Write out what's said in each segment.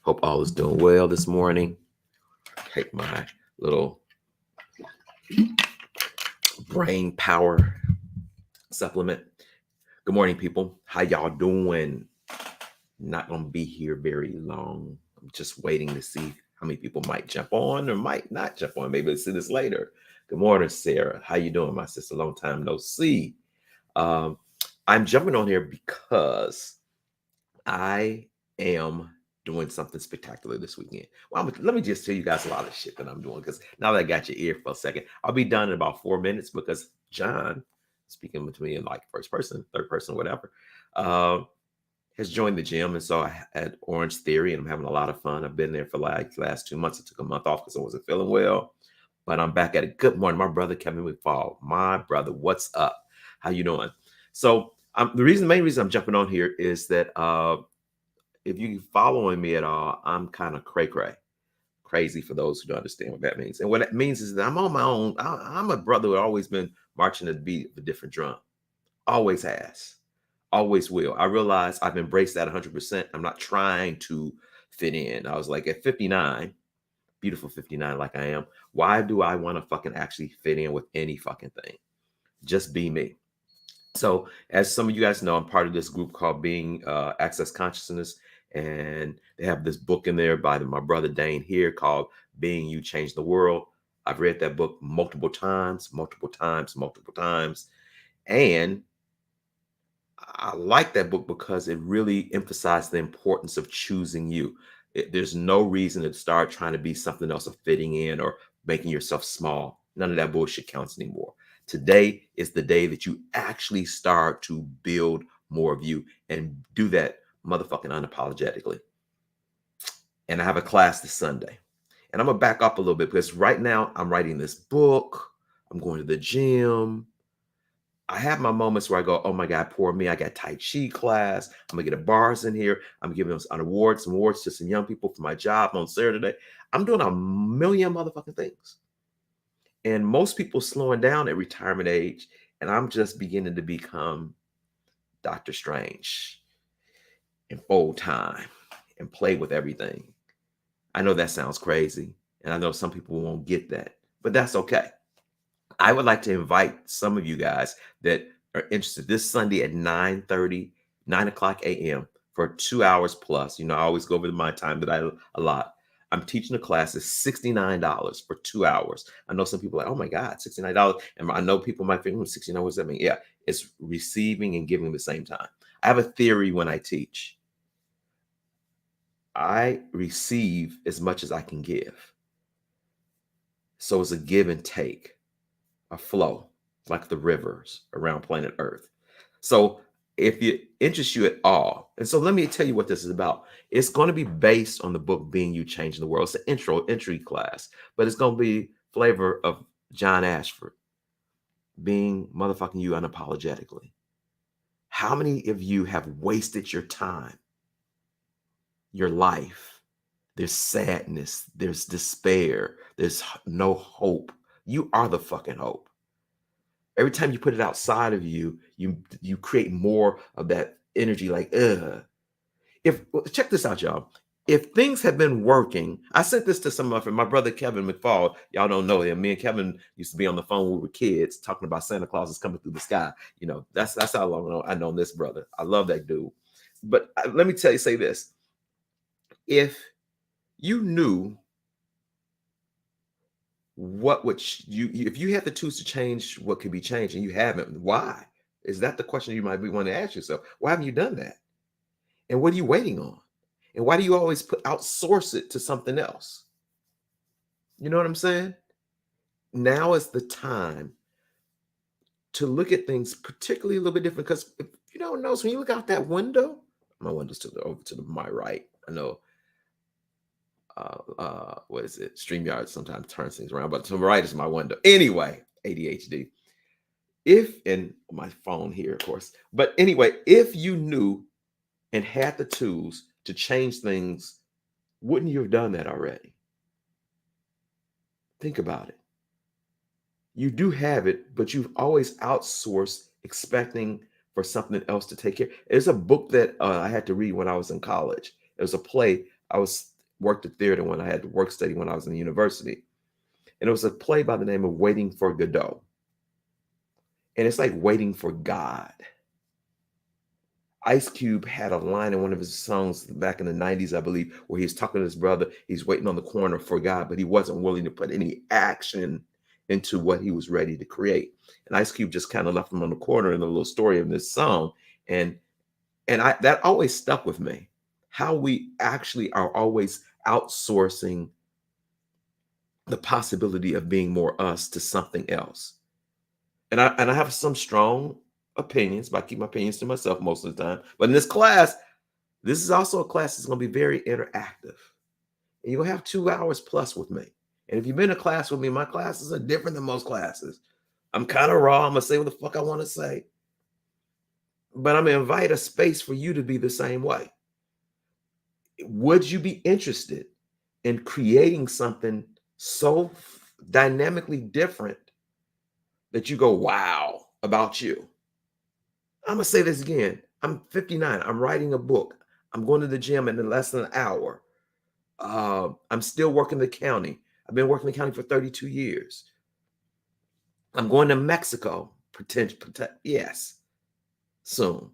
Hope all is doing well this morning. Take my little brain power supplement. Good morning, people. How y'all doing? Not gonna be here very long. I'm just waiting to see how many people might jump on or might not jump on. Maybe we'll see this later. Good morning, Sarah. How you doing, my sister? Long time no see. Um, I'm jumping on here because I am doing something spectacular this weekend. Well, let me just tell you guys a lot of shit that I'm doing because now that I got your ear for a second, I'll be done in about 4 minutes because John, speaking to me in like first person, third person, whatever, uh, has joined the gym. And so I had Orange Theory and I'm having a lot of fun. I've been there for like the last 2 months. I took a month off because I wasn't feeling well, but I'm back at it. Good morning, my brother, Kevin McFall. My brother, what's up? How you doing? So the main reason I'm jumping on here is that if you following me at all, I'm kind of crazy for those who don't understand what that means. And what that means is that I'm on my own. I'm a brother who always been marching to the beat of a different drum. Always has, always will. I realize I've embraced that 100%. I'm not trying to fit in. I was like at 59, beautiful 59 like I am. Why do I want to fucking actually fit in with any fucking thing? Just be me. So, as some of you guys know, I'm part of this group called Being Access Consciousness, and they have this book in there by my brother Dane here called Being You Change the World. I've read that book multiple times, and I like that book because it really emphasized the importance of choosing you. There's no reason to start trying to be something else or fitting in or making yourself small. None of that bullshit counts anymore. Today is the day that you actually start to build more of you and do that motherfucking unapologetically. And I have a class this Sunday. And I'm going to back up a little bit because right now I'm writing this book. I'm going to the gym. I have my moments where I go, oh my God, poor me. I got Tai Chi class. I'm going to get a bars in here. I'm giving some awards to some young people for my job on Saturday. I'm doing a million motherfucking things. And most people slowing down at retirement age. And I'm just beginning to become Doctor Strange in full time and play with everything. I know that sounds crazy. And I know some people won't get that, but that's okay. I would like to invite some of you guys that are interested this Sunday at 9 o'clock a.m. for 2 hours plus. You know, I always go over my time that I allot. I'm teaching a class is $69 for 2 hours. I know some people are like, oh my God, $69. And I know people might think, $69, what does that mean? Yeah, it's receiving and giving at the same time. I have a theory when I teach. I receive as much as I can give. So it's a give and take, a flow, like the rivers around planet Earth. So if it interests you at all, and so let me tell you what this is about. It's going to be based on the book Being You Changing the World. It's an entry class, but it's going to be flavor of John Ashford, being motherfucking you unapologetically. How many of you have wasted your time, your life? There's sadness, there's despair, there's no hope. You are the fucking hope. Every time you put it outside of you, you create more of that energy like, ugh. Check this out, y'all. If things have been working, I sent this to some of my brother Kevin McFall. Y'all don't know him. Me and Kevin used to be on the phone when we were kids talking about Santa Claus is coming through the sky. You know, that's how long I know this brother. I love that dude. But let me say this. If you knew what would you if you had the tools to change what could be changed and you haven't, why? Is that the question you might be wanting to ask yourself? Why haven't you done that? And what are you waiting on? And why do you always outsource it to something else? You know what I'm saying? Now is the time to look at things particularly a little bit different, because if you don't know, so when you look out that window, my window's over to my right. I know what is it? StreamYard sometimes turns things around, but to the right is my window. Anyway, ADHD. If in my phone here, of course, but anyway, if you knew and had the tools to change things, wouldn't you have done that already? Think about it. You do have it, but you've always outsourced, expecting for something else to take care. There's a book that I had to read when I was in college. It was a play. I was worked at theater when I had to work study when I was in university. And it was a play by the name of Waiting for Godot. And it's like waiting for God. Ice Cube had a line in one of his songs back in the 90s, I believe, where he's talking to his brother. He's waiting on the corner for God, but he wasn't willing to put any action into what he was ready to create. And Ice Cube just kind of left him on the corner in the little story of this song. And I that always stuck with me. How we actually are always outsourcing the possibility of being more us to something else. And I have some strong opinions, but I keep my opinions to myself most of the time. But in this class, this is also a class that's going to be very interactive. And you're going to have 2 hours plus with me. And if you've been in a class with me, my classes are different than most classes. I'm kind of raw. I'm going to say what the fuck I want to say. But I'm going to invite a space for you to be the same way. Would you be interested in creating something so dynamically different that you go, wow, about you? I'm going to say this again. I'm 59. I'm writing a book. I'm going to the gym in less than an hour. I'm still working the county. I've been working the county for 32 years. I'm going to Mexico, yes, soon.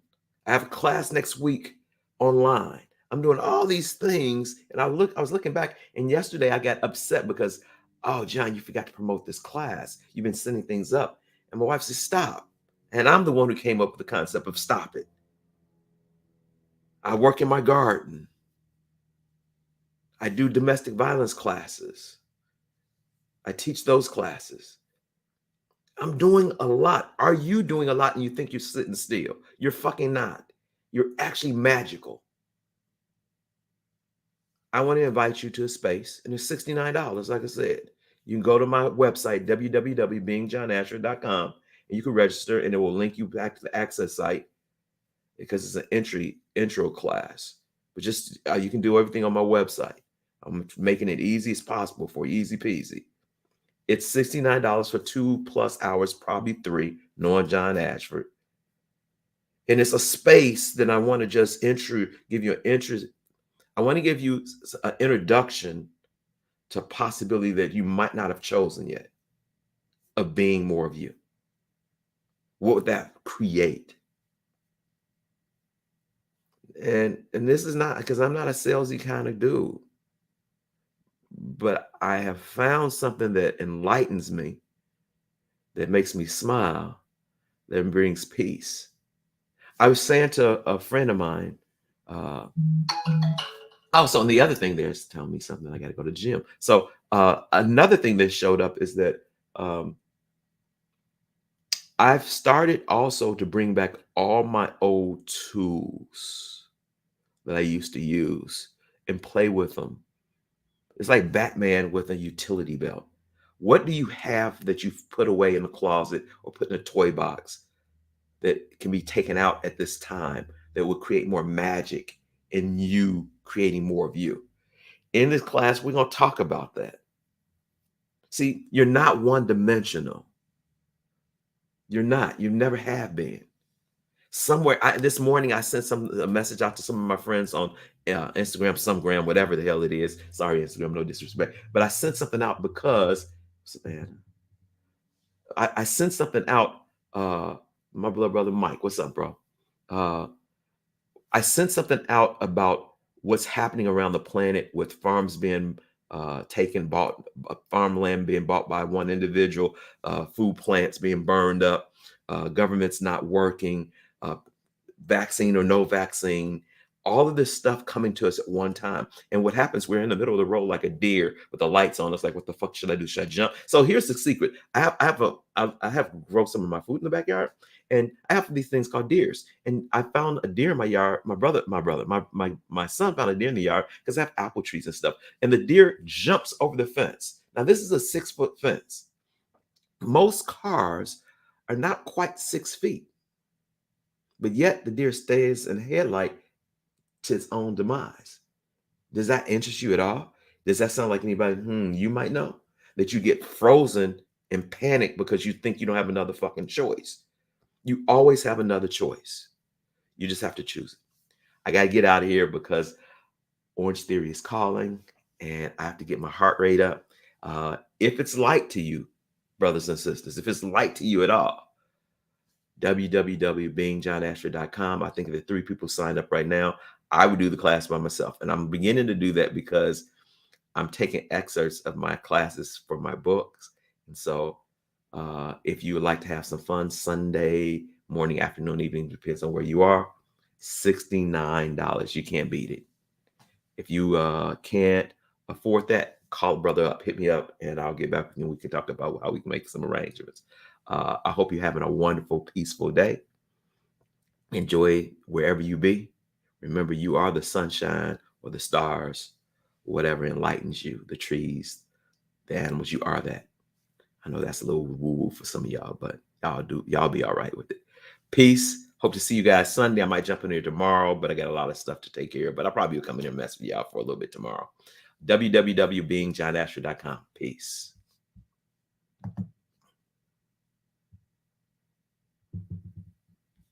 I have a class next week online. I'm doing all these things, and I was looking back, and yesterday I got upset because, oh, John, you forgot to promote this class. You've been sending things up, and my wife said, stop. And I'm the one who came up with the concept of stop it. I work in my garden. I do domestic violence classes. I teach those classes. I'm doing a lot. Are you doing a lot and you think you're sitting still? You're fucking not. You're actually magical. I want to invite you to a space, and it's $69, like I said. You can go to my website, www.beingjohnasher.com, and you can register, and it will link you back to the access site because it's an intro class. But just you can do everything on my website. I'm making it easy as possible for you, easy peasy. It's $69 for 2+ hours, probably 3, knowing John Ashford. And it's a space that I want to just give you an interest. I want to give you an introduction to a possibility that you might not have chosen yet of being more of you. What would that create? And this is not because I'm not a salesy kind of dude, but I have found something that enlightens me, that makes me smile, that brings peace. I was saying to a friend of mine, so and the other thing there is telling me something. I got to go to the gym. So another thing that showed up is that I've started also to bring back all my old tools that I used to use and play with them. It's like Batman with a utility belt. What do you have that you've put away in the closet or put in a toy box that can be taken out at this time that will create more magic in you creating more of you? In this class, we're going to talk about that. See, you're not one-dimensional. You're not. You never have been. Somewhere this morning, I sent a message out to some of my friends on Instagram, somegram, whatever the hell it is. Sorry, Instagram, no disrespect. But I sent something out because, man, I sent something out. My blood brother Mike, what's up, bro? I sent something out about what's happening around the planet with farms being bought, farmland being bought by one individual, food plants being burned up, governments not working, vaccine or no vaccine, all of this stuff coming to us at one time. And what happens, we're in the middle of the road like a deer with the lights on us, like, what the fuck should I do? Should I jump? So here's the secret. I have grown some of my food in the backyard, and I have these things called deers. And I found a deer in my yard. My son found a deer in the yard because I have apple trees and stuff. And the deer jumps over the fence. Now, this is a 6-foot fence. Most cars are not quite 6 feet. But yet the deer stays in the headlight to its own demise. Does that interest you at all? Does that sound like anybody you might know? That you get frozen and panic because you think you don't have another fucking choice. You always have another choice. You just have to choose it. I got to get out of here because Orange Theory is calling, and I have to get my heart rate up. If it's light to you, brothers and sisters, if it's light to you at all, www.beingjohnasher.com. I think there are 3 people signed up right now. I would do the class by myself, and I'm beginning to do that because I'm taking excerpts of my classes for my books. And so if you would like to have some fun, Sunday morning, afternoon, evening, depends on where you are, $69. You can't beat it. If you can't afford that, call a brother up, hit me up, and I'll get back with you. We can talk about how we can make some arrangements. I hope you're having a wonderful, peaceful day. Enjoy wherever you be. Remember, you are the sunshine or the stars, whatever enlightens you, the trees, the animals, you are that. I know that's a little woo-woo for some of y'all, but y'all be all right with it. Peace. Hope to see you guys Sunday. I might jump in here tomorrow, but I got a lot of stuff to take care of. But I'll probably come in here and mess with y'all for a little bit tomorrow. www.beingjohnasher.com. Peace.